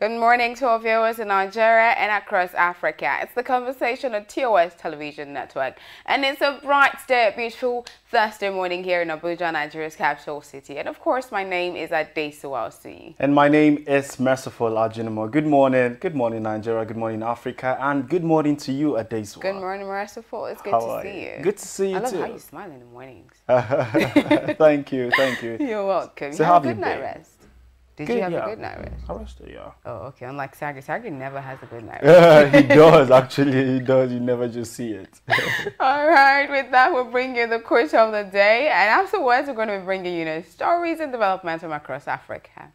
Good morning to our viewers in Nigeria and across Africa. It's the conversation on TOS TV Network. And it's a bright day, beautiful Thursday morning here in Abuja, Nigeria's capital city. And of course, my name is Adesuwasi. And my name is Merciful Ajinamo. Good morning Nigeria, good morning Africa, and good morning to you, Adesuwa. Good morning, Merciful. It's good to see you. Good to see you too. I love how you smile in the mornings. Thank you. You're welcome. So you have a good night rest. Did you have a good night rest? I rested, yeah. Oh, okay. Unlike Sagri. Sagri never has a good night rest. He does, actually. He does. You never just see it. All right. With that, we'll bring you the quote of the day. And afterwards, we're going to be bringing you stories and developments from across Africa.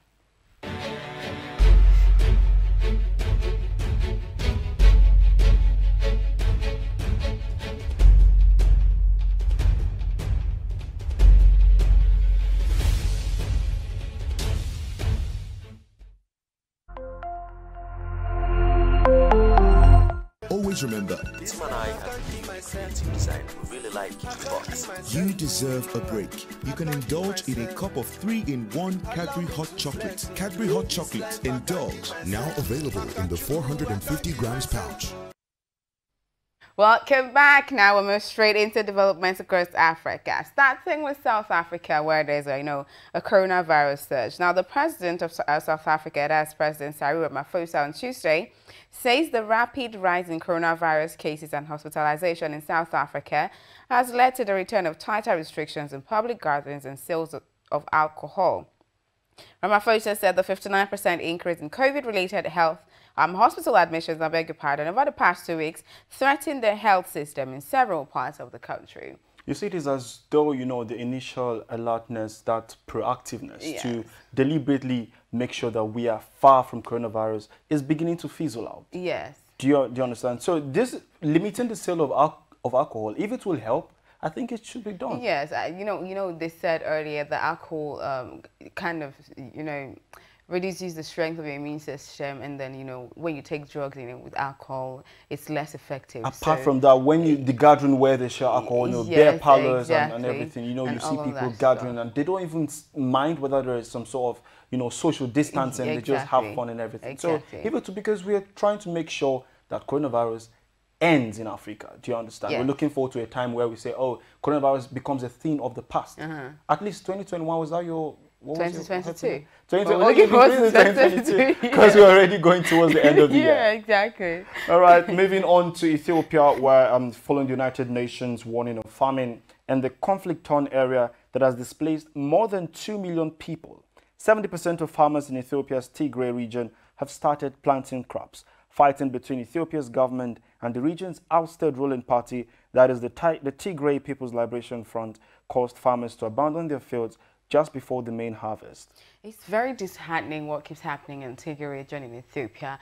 Always remember, this man I have creative design. We really like box. You deserve a break. You can indulge in a cup of 3-in-1 Cadbury Hot Chocolate. Cadbury Hot Chocolate. Indulge. Now available in the 450 grams pouch. Welcome back. Now we'll move straight into developments across Africa. Starting with South Africa, where there's a coronavirus surge. Now, the president of South Africa, that's President Cyril Ramaphosa, on Tuesday, says the rapid rise in coronavirus cases and hospitalization in South Africa has led to the return of tighter restrictions in public gatherings and sales of alcohol. Ramaphosa said the 59% increase in COVID-related hospital admissions, over the past 2 weeks threatened the health system in several parts of the country. You see, it is as though, the initial alertness, that proactiveness to deliberately make sure that we are far from coronavirus is beginning to fizzle out. Yes. Do you understand? So this limiting the sale of alcohol, if it will help, I think it should be done. Yes, they said earlier that alcohol reduces the strength of your immune system, and then when you take drugs with alcohol, it's less effective. Apart from that, when the gathering where they share alcohol, beer parlors and everything, you see people gathering and they don't even mind whether there is some sort of social distancing. They just have fun and everything. So because we are trying to make sure that coronavirus ends in Africa. Do you understand? We're looking forward to a time where we say, oh, coronavirus becomes a thing of the past. At least 2021, was that your... 2022. 2022, because we're already going towards the end of the year. Yeah, exactly. All right, moving on to Ethiopia, where following the United Nations warning of famine and the conflict-torn area that has displaced more than 2 million people, 70% of farmers in Ethiopia's Tigray region have started planting crops. Fighting between Ethiopia's government and the region's ousted ruling party, that is the Tigray People's Liberation Front, caused farmers to abandon their fields just before the main harvest. It's very disheartening what keeps happening in Tigray region in Ethiopia.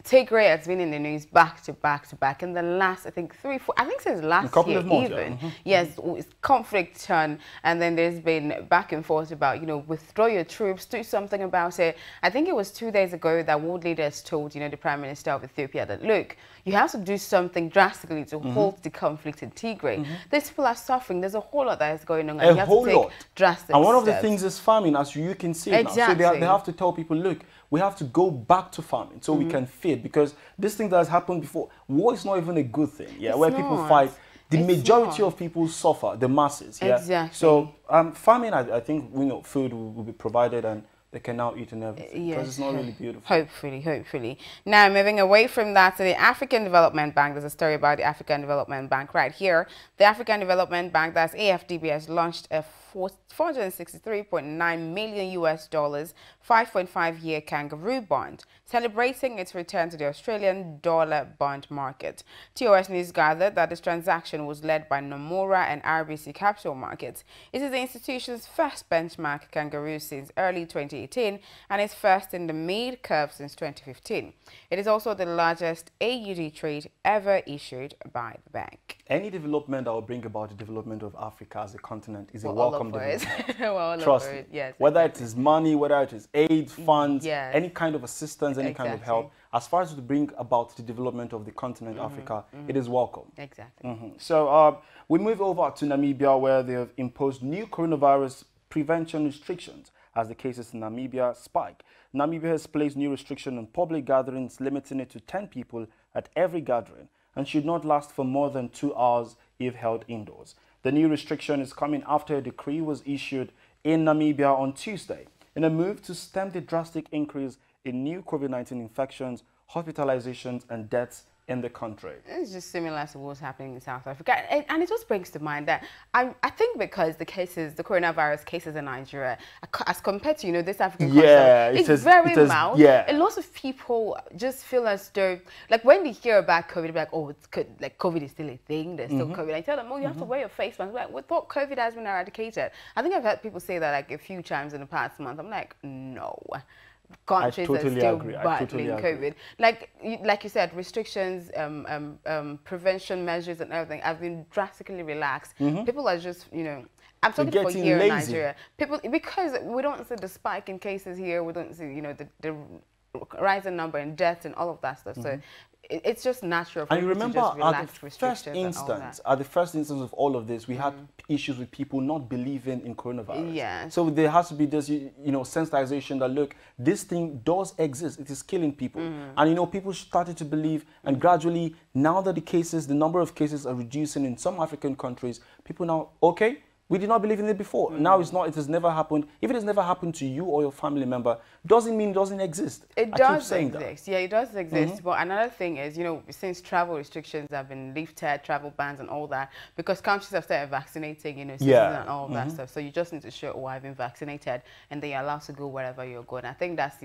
Tigray has been in the news back to back in the last, I think, since last year even. Yes, it's conflict turn, and then there's been back and forth about, withdraw your troops, do something about it. I think it was 2 days ago that world leaders told, the Prime Minister of Ethiopia that, look, you have to do something drastically to halt the conflict in Tigray. These people are suffering. There's a whole lot that is going on, and you have to take drastic steps. And one of the things is farming, as you can see now. So they have to tell people, look, we have to go back to farming so we can feed, because this thing that has happened before, war is not even a good thing, where people fight. The majority of people suffer, the masses, Exactly. So farming, I think, food will be provided and they can now eat and everything, because it's not really beautiful. Hopefully. Now, moving away from that to the African Development Bank, there's a story about the African Development Bank right here. The African Development Bank, that's AFDB, has launched a $463.9 million US, 5.5-year kangaroo bond, celebrating its return to the Australian dollar bond market. TOS News gathered that this transaction was led by Nomura and RBC Capital Markets. It is the institution's first benchmark kangaroo since early 2018 and its first in the mid curve since 2015. It is also the largest AUD trade ever issued by the bank. Any development that will bring about the development of Africa as a continent is a welcome development. Trust me. Yes, whether it is money, whether it is aid, funds, any kind of assistance, any kind of help, as far as to bring about the development of the continent Africa, it is welcome. Exactly. So we move over to Namibia, where they have imposed new coronavirus prevention restrictions as the cases in Namibia spike. Namibia has placed new restriction on public gatherings, limiting it to 10 people at every gathering, and should not last for more than 2 hours if held indoors. The new restriction is coming after a decree was issued in Namibia on Tuesday in a move to stem the drastic increase in new COVID-19 infections, hospitalizations, and deaths in the country. It's just similar to what's happening in South Africa. And it just brings to mind that I think because the coronavirus cases in Nigeria, as compared to, this African country, it's very mild. Yeah. A lot of people just feel as though, like when they hear about COVID, they're like, oh, COVID is still a thing, there's still COVID. I tell them, oh, you have to wear your face mask. Like, we thought COVID has been eradicated. I think I've heard people say that like a few times in the past month. I'm like, no. Countries are still battling COVID. Like you said, restrictions, prevention measures and everything have been drastically relaxed. People are just, I'm talking for here in Nigeria. People, because we don't see the spike in cases here, we don't see, the rising number in deaths and all of that stuff. So it's just natural for people to just relax restrictions and all that. At the first instance of all of this, we had issues with people not believing in coronavirus. Yeah. So there has to be this, sensitization that, look, this thing does exist. It is killing people. And, people started to believe, and gradually, now that the number of cases are reducing in some African countries, people now, okay, we did not believe in it before. Now it's not, it has never happened. If it has never happened to you or your family member, doesn't mean it doesn't exist. It does exist. Yeah, it does exist. But another thing is, since travel restrictions have been lifted, travel bans and all that, because countries have started vaccinating, citizens and all that stuff. So you just need to show, oh, I've been vaccinated, and then you're allowed to go wherever you're going. I think that's,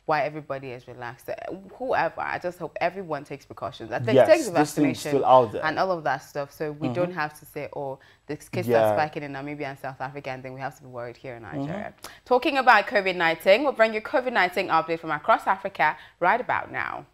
why everybody is relaxed. Whoever, I just hope everyone takes precautions. I think takes the vaccination still out there. And all of that stuff. So we don't have to say, oh, this case are spiking in Namibia and South Africa, and then we have to be worried here in Nigeria. Talking about COVID-19, we'll bring you COVID-19 update from across Africa right about now.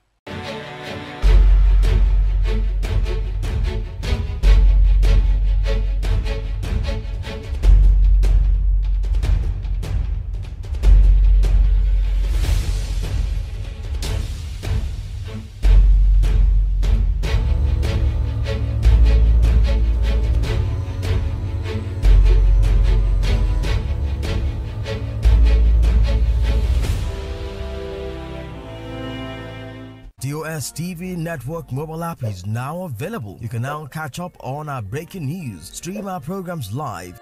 TOS TV Network mobile app is now available. You can now catch up on our breaking news, stream our programs live,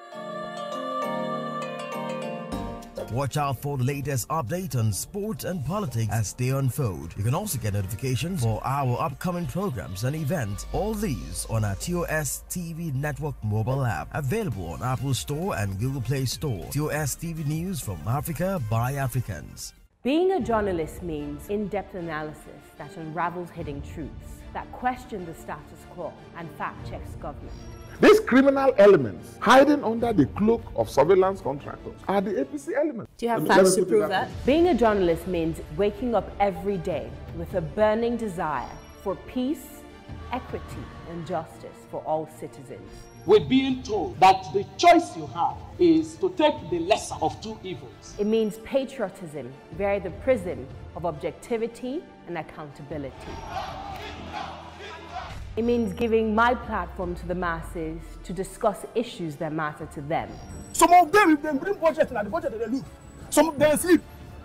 watch out for the latest update on sport and politics as they unfold. You can also get notifications for our upcoming programs and events. All these on our TOS TV Network mobile app, available on Apple Store and Google Play Store. TOS TV News from Africa by Africans. Being a journalist means in-depth analysis that unravels hidden truths, that question the status quo and fact-checks government. These criminal elements hiding under the cloak of surveillance contractors are the APC elements. Do you have facts to prove that? Being a journalist means waking up every day with a burning desire for peace, equity, and justice for all citizens. We're being told that the choice you have is to take the lesser of two evils. It means patriotism via the prism of objectivity and accountability. It means giving my platform to the masses to discuss issues that matter to them. Some of them, if they bring budget and the budget they look, some of them sleep.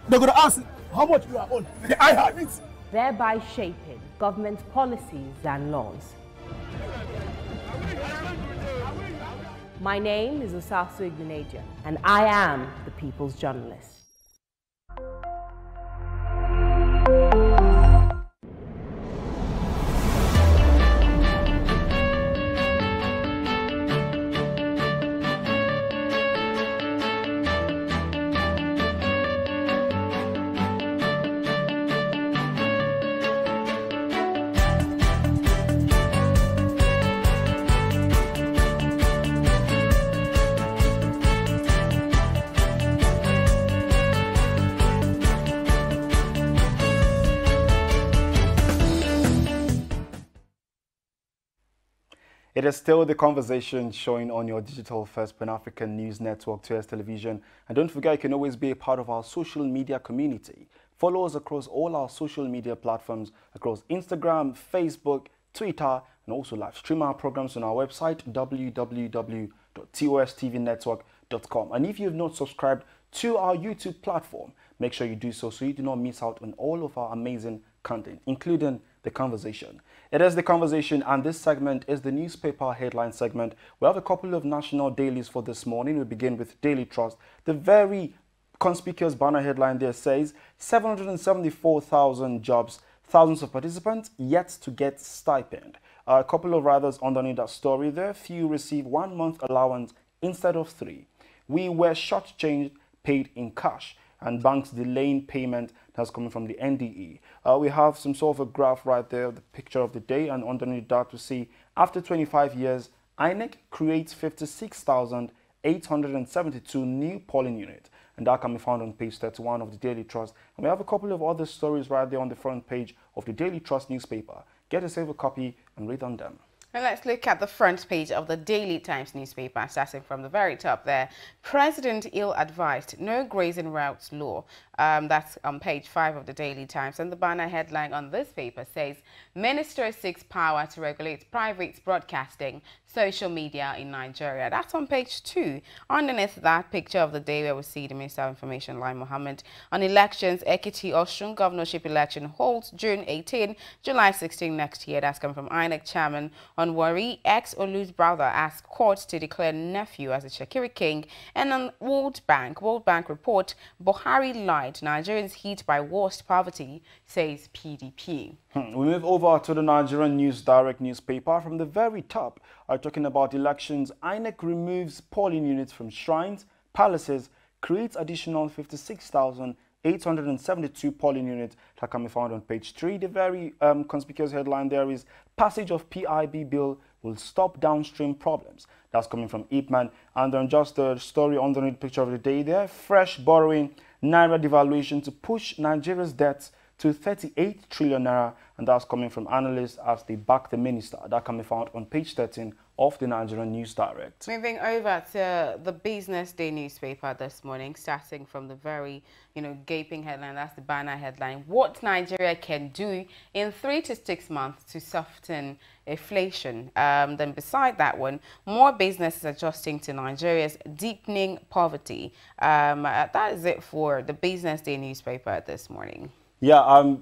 They're going to ask how much you are on. I have it. Thereby shaping government policies and laws. My name is Osasu Igbenegbu, and I am the People's Journalist. It is still the conversation showing on your digital first Pan-African news network, TOS Television. And don't forget, you can always be a part of our social media community. Follow us across all our social media platforms, across Instagram, Facebook, Twitter, and also live stream our programs on our website, www.tostvnetwork.com. TOS.com. And if you have not subscribed to our YouTube platform, make sure you do so you do not miss out on all of our amazing content, including The Conversation. It is The Conversation, and this segment is the newspaper headline segment. We have a couple of national dailies for this morning. We begin with Daily Trust. The very conspicuous banner headline there says 774,000 jobs, thousands of participants yet to get stipend. A couple of writers underneath that story there. Few receive 1 month allowance instead of 3. We were shortchanged, paid in cash, and banks delaying payment. That's coming from the NDE. We have some sort of a graph right there, the picture of the day, and underneath that we see after 25 years, INEC creates 56,872 new polling units. And that can be found on page 31 of the Daily Trust. And we have a couple of other stories right there on the front page of the Daily Trust newspaper. Get yourself a copy and read on them. And let's look at the front page of the Daily Times newspaper, starting from the very top there. President ill-advised, no grazing routes law. That's on page 5 of the Daily Times. And the banner headline on this paper says, Minister seeks power to regulate private broadcasting, social media in Nigeria. That's on page 2. Underneath that picture of the day where we see the Minister of Information, Lai Mohammed, on elections, Ekiti Osun governorship election holds June 18, July 16 next year. That's coming from INEC chairman on Wari, ex-Olu's brother asked court to declare nephew as a Shakiri king. And on World Bank report, Buhari lied, Nigerians hit by worst poverty, says PDP. We move over to the Nigerian News Direct newspaper. From the very top, talking about elections, INEC removes polling units from shrines, palaces, creates additional 56,872 polling units that can be found on page 3. The very conspicuous headline there is passage of PIB bill will stop downstream problems. That's coming from Ipman. And then just the story underneath the picture of the day there, fresh borrowing, Naira devaluation to push Nigeria's debts to 38 trillion naira, and that's coming from analysts as they back the minister. That can be found on page 13 of the Nigerian News Direct. Moving over to the Business Day newspaper this morning, starting from the very, gaping headline. That's the banner headline. What Nigeria can do in 3 to 6 months to soften inflation. Then beside that one, more businesses adjusting to Nigeria's deepening poverty. That is it for the Business Day newspaper this morning. Yeah,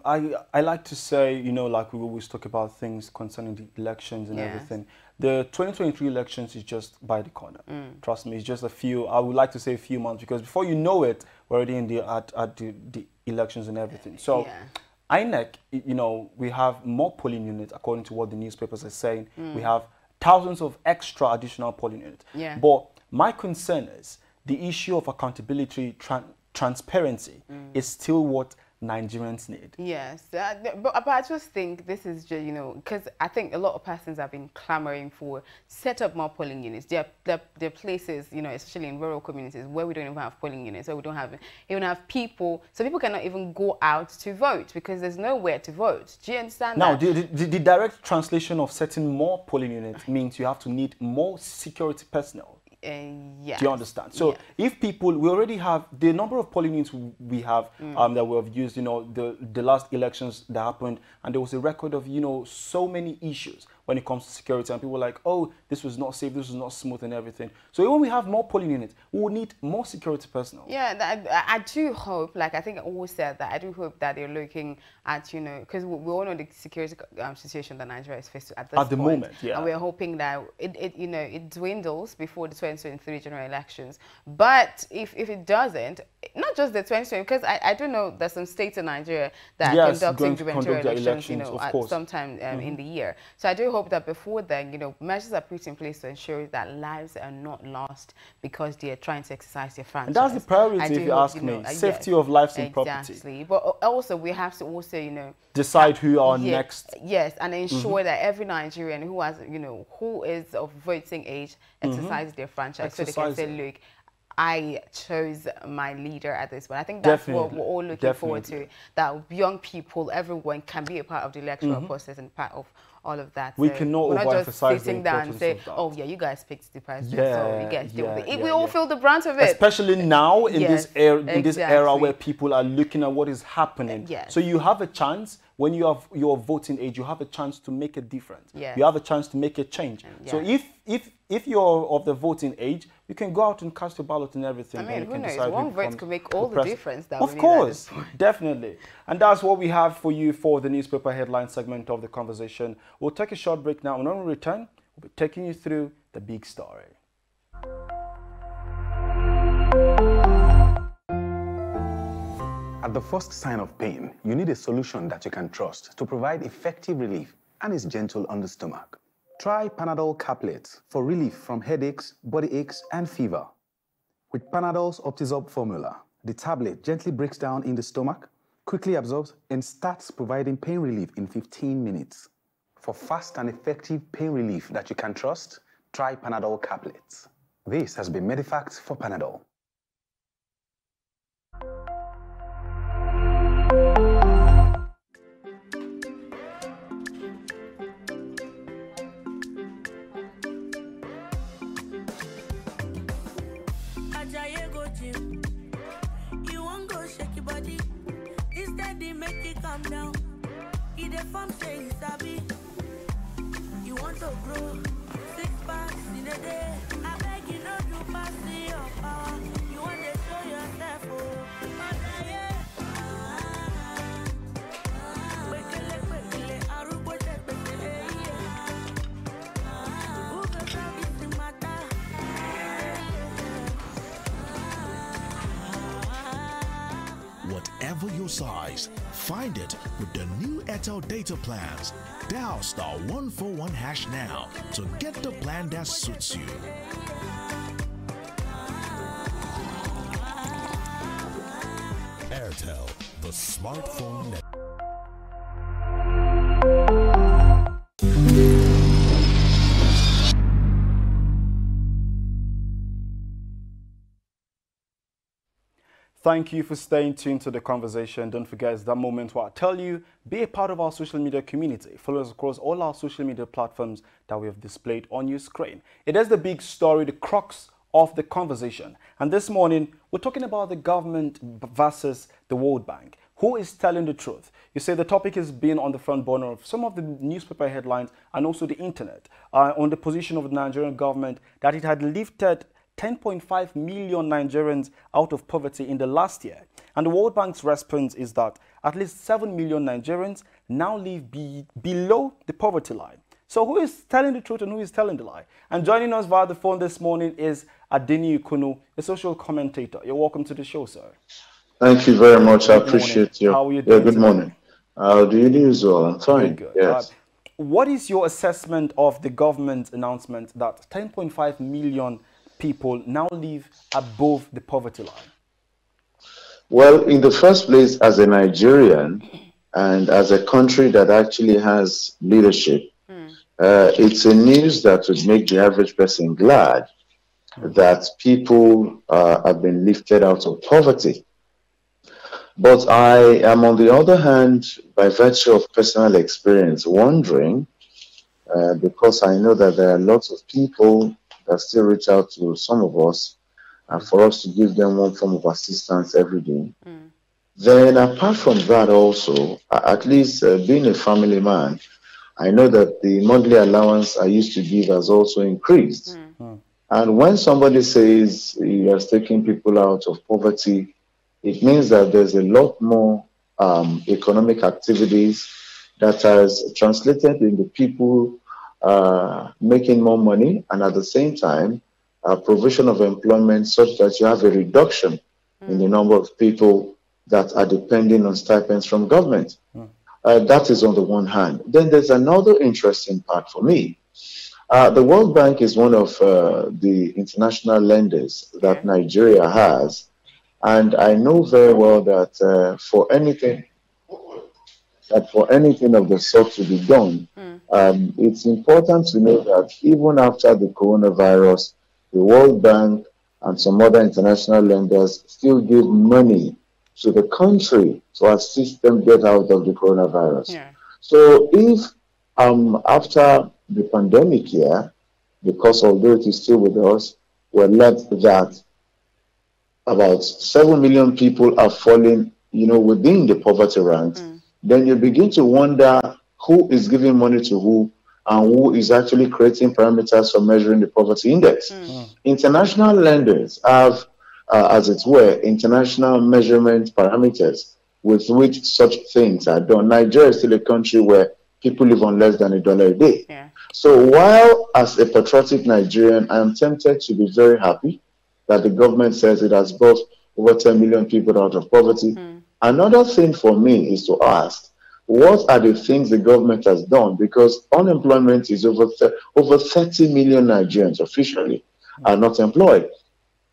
I like to say, like we always talk about things concerning the elections and everything. The 2023 elections is just by the corner. Trust me, it's just a few, I would like to say a few months, because before you know it, we're already in the elections and everything. So INEC, we have more polling units, according to what the newspapers are saying. We have thousands of extra additional polling units. But my concern is the issue of accountability, transparency is still what Nigerians need. Yes, but I just think this is just, because I think a lot of persons have been clamoring for set up more polling units. There are places, especially in rural communities, where we don't even have polling units, where we don't even have people, so people cannot even go out to vote because there's nowhere to vote. Do you understand now, that? The direct translation of setting more polling units means you have to need more security personnel. Yes. Do you understand? So if people, we already have the number of polling units we have that we have used, the last elections that happened, and there was a record of, so many issues when it comes to security, and people were like, oh, this was not safe, this was not smooth and everything. So when we have more polling units, we will need more security personnel. Yeah, I do hope, like I think I always said that, I do hope that they're looking at, because we all know the security situation that Nigeria is faced at this point. At the moment, and we're hoping that it dwindles before the 2023 general elections. But if it doesn't, not just the 2020, because I do know there's some states in Nigeria that are conducting gubernatorial elections, at some time in the year. So I do hope that before then, measures are put in place to ensure that lives are not lost because they are trying to exercise their franchise. And that's the priority, if you ask me. Safety of lives and property. Exactly. But also, we have to also, decide who are next. Yes, and ensure that every Nigerian who has, who is of voting age exercises their franchise, so they can say, look, I chose my leader at this point. I think that's what we're all looking forward to, that young people, everyone can be a part of the electoral process and part of all of that. We So cannot we're not just overemphasize the sitting down and importance say, of that. oh yeah, you guys picked the president, so you guys deal with it. We all feel the brunt of it. Especially now in Yes, this era where people are looking at what is happening. Yes. So you have a chance when you have your voting age, you have a chance to make a difference. Yes. You have a chance to make a change. Yeah. So if you're of the voting age, you can go out and cast your ballot and everything. I mean, and you who can knows? decide One who vote becomes could make all the president. difference. That Of course, definitely. And that's what we have for you for the newspaper headline segment of the conversation. We'll take a short break now, and when we return, we'll be taking you through the big story. At the first sign of pain, you need a solution that you can trust to provide effective relief and is gentle on the stomach. Try Panadol Caplets for relief from headaches, body aches, and fever. With Panadol's Optizorb formula, the tablet gently breaks down in the stomach, quickly absorbs, and starts providing pain relief in 15 minutes. For fast and effective pain relief that you can trust, try Panadol Caplets. This has been Medifact for Panadol. You won't go shake your body. Instead, they make it calm down. Eat a farm say sabi. You want to grow 6 packs in a day. I beg you not to pass your power. You want to show yourself, oh. Whatever your size, find it with the new Airtel data plans. Dial *141# now to get the plan that suits you. Airtel, the smartphone network. Thank you for staying tuned to the conversation. Don't forget, it's that moment where I tell you, be a part of our social media community. Follow us across all our social media platforms that we have displayed on your screen. It is the big story, the crux of the conversation. And this morning, we're talking about the government versus the World Bank. Who is telling the truth? You say the topic has been on the front burner of some of the newspaper headlines and also the internet on the position of the Nigerian government that it had lifted 10.5 million Nigerians out of poverty in the last year. And the World Bank's response is that at least 7 million Nigerians now live below the poverty line. So who is telling the truth and who is telling the lie? And joining us via the phone this morning is Adeni Ukunu, a social commentator. You're welcome to the show, sir. Thank you very much. I appreciate you. How are you doing? Good morning. How do you do as well? I'm fine. Good. Yes. What is your assessment of the government's announcement that 10.5 million people now live above the poverty line? Well, in the first place, as a Nigerian and as a country that actually has leadership, it's a news that would make the average person glad that people have been lifted out of poverty. But I am, on the other hand, by virtue of personal experience, wondering, because I know that there are lots of people that still reach out to some of us and for us to give them one form of assistance every day. Then apart from that also, at least being a family man, I know that the monthly allowance I used to give has also increased. And when somebody says he has taken people out of poverty, it means that there's a lot more economic activities that has translated into people making more money, and at the same time, provision of employment such that you have a reduction in the number of people that are depending on stipends from government. That is on the one hand. Then there's another interesting part for me. The World Bank is one of the international lenders that Nigeria has. And I know very well that for anything of the sort to be done, it's important to know that even after the coronavirus, the World Bank and some other international lenders still give money to the country to assist them get out of the coronavirus. So if After the pandemic year, because although it is still with us, we're led that about 7 million people are falling, within the poverty ranks. Then you begin to wonder who is giving money to who and who is actually creating parameters for measuring the poverty index. International lenders have, as it were, international measurement parameters with which such things are done. Nigeria is still a country where people live on less than $1 a day. Yeah. So while as a patriotic Nigerian, I am tempted to be very happy that the government says it has brought over 10 million people out of poverty. Another thing for me is to ask, what are the things the government has done? Because unemployment is over 30 million Nigerians officially are not employed.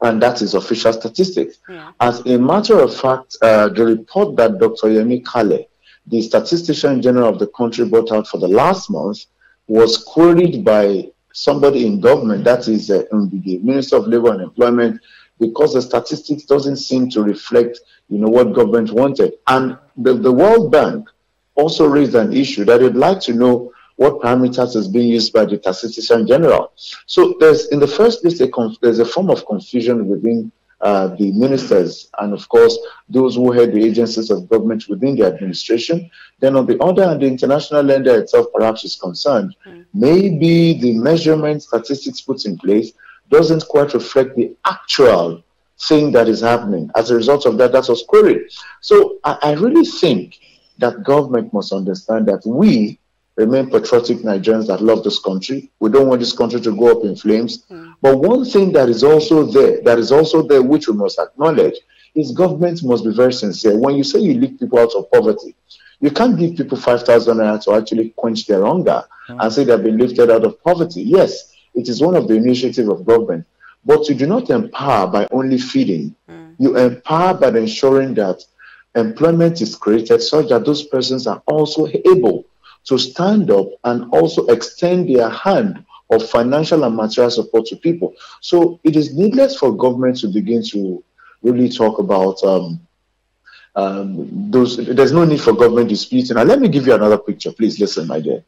And that is official statistics. As a matter of fact, the report that Dr. Yemi Kale, the statistician general of the country, brought out for the last month was queried by somebody in government, that is the Minister of Labor and Employment, because the statistics doesn't seem to reflect, what government wanted. And the World Bank also raised an issue that they'd like to know what parameters is being used by the statistician general. So there's, in the first place, there's a form of confusion within the ministers and, of course, those who head the agencies of government within the administration. Then on the other hand, the international lender itself perhaps is concerned. Maybe the measurement statistics put in place doesn't quite reflect the actual thing that is happening. As a result of that, that was queried. So I really think that government must understand that we remain patriotic Nigerians that love this country. We don't want this country to go up in flames. But one thing that is also there, which we must acknowledge, is government must be very sincere. When you say you lift people out of poverty, you can't give people 5,000 naira to actually quench their hunger and say they've been lifted out of poverty. Yes, it is one of the initiatives of government, but you do not empower by only feeding. You empower by ensuring that employment is created such that those persons are also able to stand up and also extend their hand of financial and material support to people. So it is needless for government to begin to really talk about there's no need for government disputing. Now, let me give you another picture. Please listen, my dear.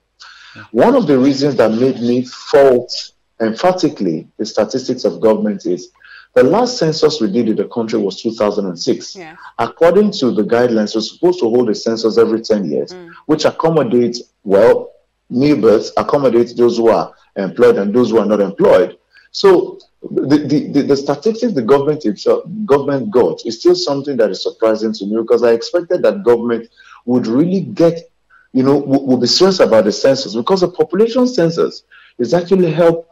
One of the reasons that made me fault emphatically the statistics of government is the last census we did in the country was 2006. According to the guidelines, we're supposed to hold a census every 10 years, which accommodates, well, new births, accommodates those who are employed and those who are not employed. So the statistics the government got is still something that is surprising to me, because I expected that government would really get, would be serious about the census, because the population census is actually helps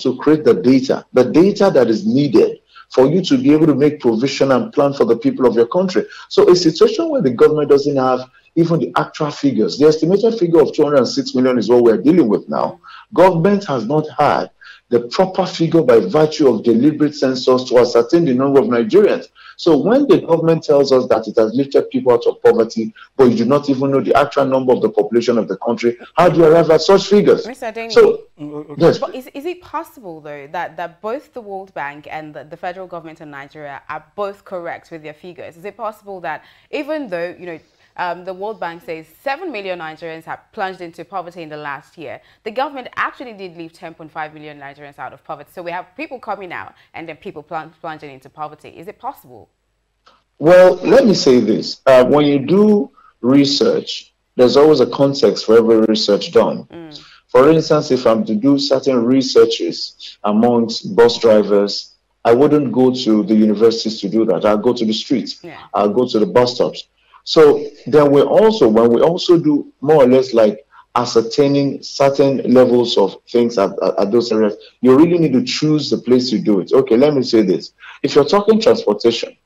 to create the data that is needed for you to be able to make provision and plan for the people of your country. So a situation where the government doesn't have even the actual figures, the estimated figure of 206 million is what we're dealing with now. Government has not had the proper figure by virtue of deliberate census to ascertain the number of Nigerians. So when the government tells us that it has lifted people out of poverty, but you do not even know the actual number of the population of the country, how do you arrive at such figures? Mr. Adeni, so, yes. But is it possible, though, that both the World Bank and the federal government in Nigeria are both correct with their figures? Is it possible that even though, the World Bank says 7 million Nigerians have plunged into poverty in the last year, the government actually did leave 10.5 million Nigerians out of poverty? So we have people coming out and then people plunging into poverty. Is it possible? Well, let me say this. When you do research, there's always a context for every research done. For instance, if I'm to do certain researches amongst bus drivers, I wouldn't go to the universities to do that. I'll go to the streets. I'll go to the bus stops. So then when we also do more or less like ascertaining certain levels of things at those areas, you really need to choose the place to do it. Okay, let me say this. If you're talking transportation,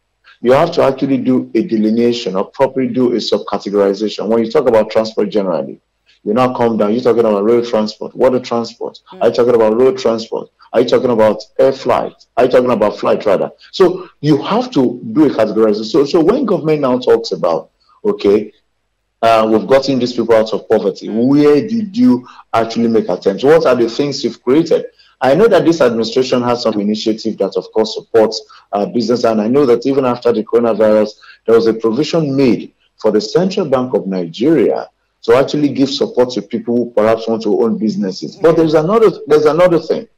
you have to actually do a delineation or properly do a subcategorization. When you talk about transport generally, you now come down, you're talking about road transport, water transport. Are you talking about road transport? Are you talking about air flight? Are you talking about flight rather? So you have to do a categorization. So when government now talks about, okay, we've gotten these people out of poverty, where did you actually make attempts? What are the things you've created? I know that this administration has some initiative that, of course, supports business. And I know that even after the coronavirus, there was a provision made for the Central Bank of Nigeria to actually give support to people who perhaps want to own businesses. But there's another thing.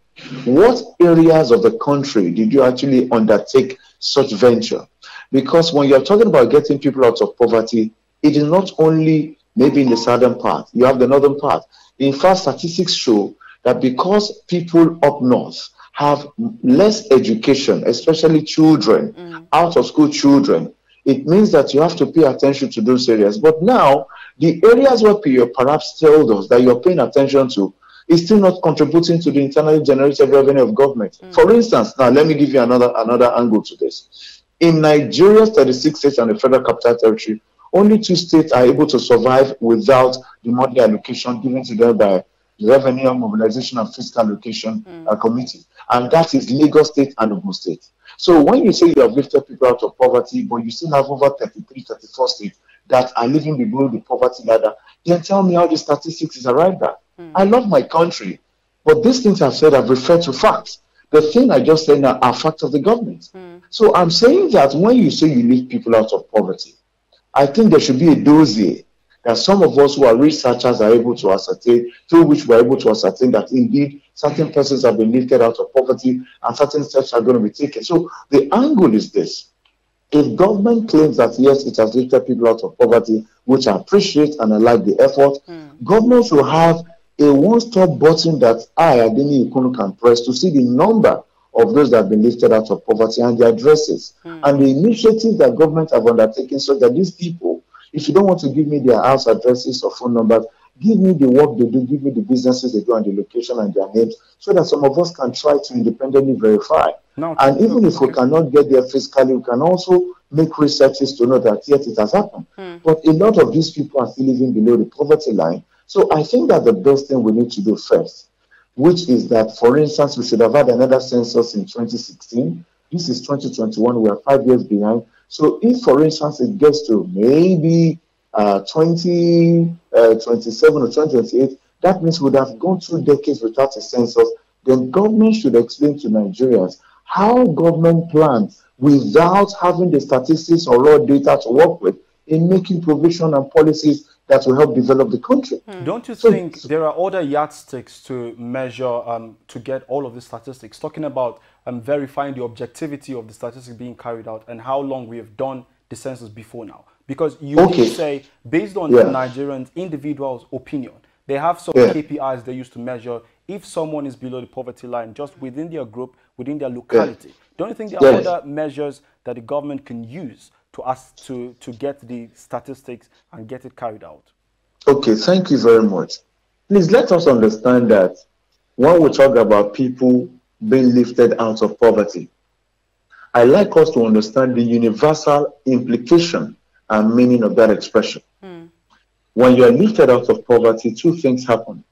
What areas of the country did you actually undertake such venture? Because when you're talking about getting people out of poverty, it is not only maybe in the southern part, you have the northern part. In fact, statistics show that because people up north have less education, especially children, out of school children, it means that you have to pay attention to those areas. But now, the areas where you perhaps told us that you're paying attention to is still not contributing to the internally generated revenue of government. For instance, now let me give you another angle to this. In Nigeria's 36 states and the Federal Capital Territory, only 2 states are able to survive without the monthly allocation given to them by the Revenue Mobilization and Fiscal Allocation Committee, and that is Lagos State and Ogun State. So when you say you have lifted people out of poverty, but you still have over 33, 34 states that are living below the poverty ladder, then tell me how the statistics is arrived at. I love my country, but these things I've said, I've referred to facts. The thing I just said now are facts of the government. So I'm saying that when you say you lift people out of poverty, I think there should be a dossier that some of us who are researchers are able to ascertain, through which we're able to ascertain that indeed certain persons have been lifted out of poverty and certain steps are going to be taken. So the angle is this. If government claims that yes, it has lifted people out of poverty, which I appreciate and I like the effort, government should have a one-stop button that I, Adeni Ikunu, can press to see the number of those that have been lifted out of poverty and the addresses and the initiatives that government have undertaken, so that these people, if you don't want to give me their house addresses or phone numbers, give me the work they do, give me the businesses they do and the location and their names, so that some of us can try to independently verify. And even if we cannot get there physically, we can also make researches to know that yes, it has happened. But a lot of these people are still living below the poverty line. So I think that the best thing we need to do first, which is that, for instance, we should have had another census in 2016. This is 2021. We are 5 years behind. So if, for instance, it gets to maybe 2027 or 2028, that means we would have gone 2 decades without a census. Then government should explain to Nigerians how government plans without having the statistics or raw data to work with in making provision and policies that will help develop the country. Don't you think there are other yardsticks to measure, to get all of the statistics, talking about verifying the objectivity of the statistics being carried out and how long we have done the census before now? Because you did say, based on the Nigerians' individual's opinion, they have some KPIs they use to measure if someone is below the poverty line just within their group, within their locality. Don't you think there are other measures that the government can use to get the statistics and get it carried out? Okay, thank you very much. Please let us understand that when we talk about people being lifted out of poverty, I like us to understand the universal implication and meaning of that expression. When you are lifted out of poverty, 2 things happen.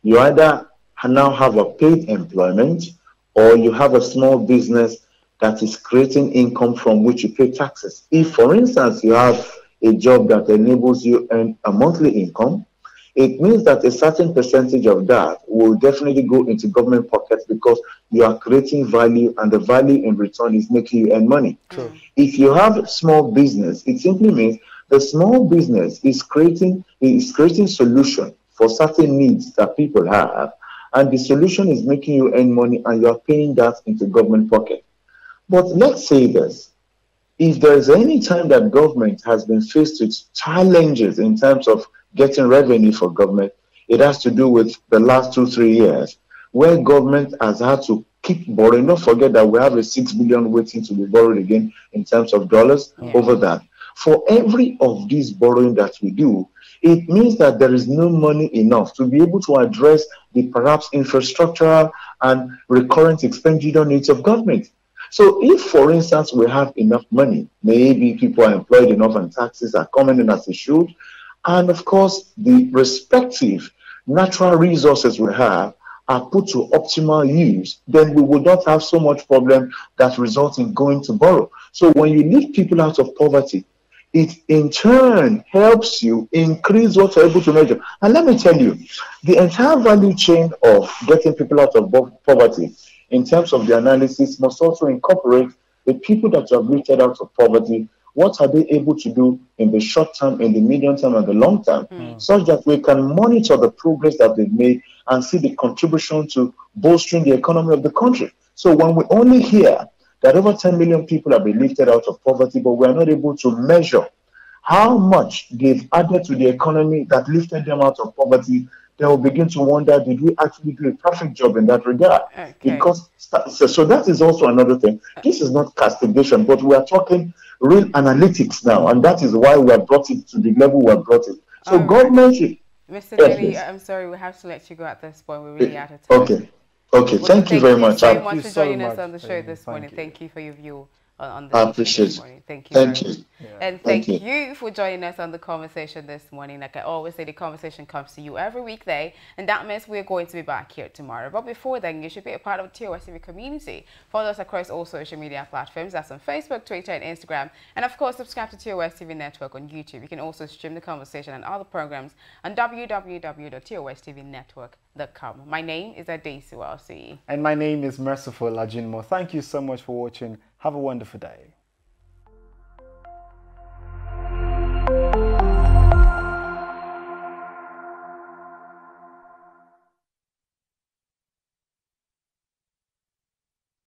You either now have a paid employment, or you have a small business that is creating income from which you pay taxes. If, for instance, you have a job that enables you earn a monthly income, it means that a certain percentage of that will definitely go into government pockets because you are creating value, and the value in return is making you earn money. If you have small business, it simply means the small business is creating solution for certain needs that people have, and the solution is making you earn money, and you are paying that into government pocket. But let's say this, if there's any time that government has been faced with challenges in terms of getting revenue for government, it has to do with the last 2-3 years, where government has had to keep borrowing. Don't forget that we have a 6 billion waiting to be borrowed again in terms of dollars over that. For every of these borrowing that we do, it means that there is no money enough to be able to address the perhaps infrastructural and recurrent expenditure needs of government. So if, for instance, we have enough money, maybe people are employed enough and taxes are coming in as they should, and of course, the respective natural resources we have are put to optimal use, then we will not have so much problem that results in going to borrow. So when you lift people out of poverty, it in turn helps you increase what you're able to measure. And let me tell you, the entire value chain of getting people out of poverty in terms of the analysis must also incorporate the people that you have lifted out of poverty what are they able to do in the short term, in the medium term, and the long term, such that we can monitor the progress that they've made and see the contribution to bolstering the economy of the country. So when we only hear that over 10 million people have been lifted out of poverty, but we are not able to measure how much they've added to the economy that lifted them out of poverty, they will begin to wonder, did we actually do a perfect job in that regard? Okay. Because so that is also another thing. This is not castigation, but we are talking real analytics now, and that is why we have brought it to the level we have brought it. So government should... Mr. Daly, I'm sorry, we have to let you go at this point. We're really out of time. Okay. Okay, thank you very much. Thank you so much for joining us on the show this morning. Thank you for your view on the I appreciate it. Thank you. Thank you. And thank you for joining us on the conversation this morning. Like I always say, the conversation comes to you every weekday, and that means we're going to be back here tomorrow. But before then, you should be a part of the TOS TV community. Follow us across all social media platforms. That's on Facebook, Twitter, and Instagram. And of course, subscribe to TOS TV Network on YouTube. You can also stream the conversation and other programs on www.tostvnetwork.com. My name is Adesu. I'll see you. And my name is Merciful Lajinmo. Thank you so much for watching. Have a wonderful day.